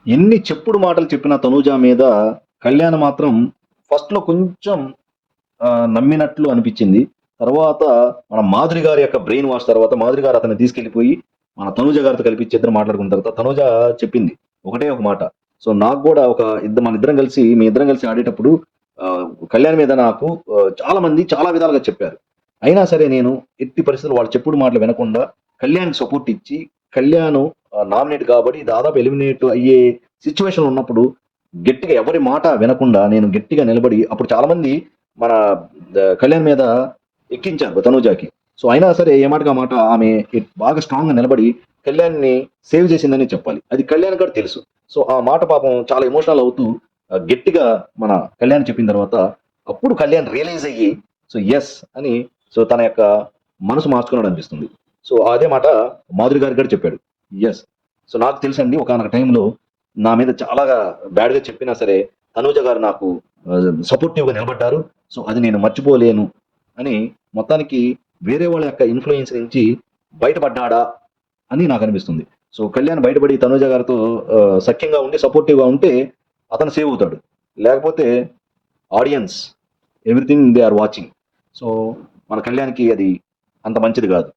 ఎన్ని చెప్పుడు మాటలు చెప్పిన తనూజ మీద కళ్యాణ్ మాత్రం ఫస్ట్ లో కొంచెం నమ్మినట్లు అనిపించింది. తర్వాత మన మాధురి గారి యొక్క బ్రెయిన్ వాష్ తర్వాత మాధురి గారు అతన్ని తీసుకెళ్లిపోయి మన తనూజ గారితో కలిపి ఇద్దరు మాట్లాడుకున్న తర్వాత తనూజ చెప్పింది ఒకటే ఒక మాట. సో నాకు కూడా మన ఇద్దరం కలిసి మీ ఇద్దరం కలిసి ఆడేటప్పుడు ఆ, కళ్యాణ్ మీద నాకు చాలా మంది చాలా విధాలుగా చెప్పారు. అయినా సరే నేను ఎట్టి పరిస్థితుల్లో వాళ్ళు చెప్పుడు మాటలు వినకుండా కళ్యాణ్ సపోర్ట్ ఇచ్చి కళ్యాణ్ నామినేట్ కాబట్టి దాదాపు ఎలిమినేట్ అయ్యే సిచ్యువేషన్ ఉన్నప్పుడు గట్టిగా ఎవరి మాట వినకుండా నేను గట్టిగా నిలబడి అప్పుడు చాలా మంది మన కళ్యాణ్ మీద ఎక్కించారు తనూజాకి. సో అయినా సరే ఏ మాటగా మాట ఆమె బాగా స్ట్రాంగ్ గా నిలబడి కళ్యాణ్ ని సేవ్ చేసిందని చెప్పాలి. అది కళ్యాణ్ గారు తెలుసు. సో ఆ మాట పాపం చాలా ఎమోషనల్ అవుతూ గట్టిగా మన కళ్యాణ్ చెప్పిన తర్వాత అప్పుడు కళ్యాణ్ రియలైజ్ అయ్యి సో ఎస్ అని సో తన యొక్క మనసు మార్చుకున్నాడు అనిపిస్తుంది. సో అదే మాట మాధురి గారికి కూడా చెప్పాడు. ఎస్. సో నాకు తెలుసండి ఒకనొక టైంలో నా మీద చాలా బ్యాడ్ గా చెప్పినా సరే తనూజ గారు నాకు సపోర్టివ్ గా నిలబడ్డారు. సో అది నేను మర్చిపోలేను అని మొత్తానికి వేరే వాళ్ళ యొక్క ఇన్ఫ్లుయెన్స్ నుంచి బయటపడ్డాడా అని నాకు అనిపిస్తుంది. సో కళ్యాణ్ బయటపడి తనూజ గారితో సఖ్యంగా ఉండి సపోర్టివ్ గా ఉంటే అతను సేవ్ అవుతాడు. లేకపోతే audience everything they are watching. So మన కళ్యాణ్కి అది అంత మంచిది కాదు.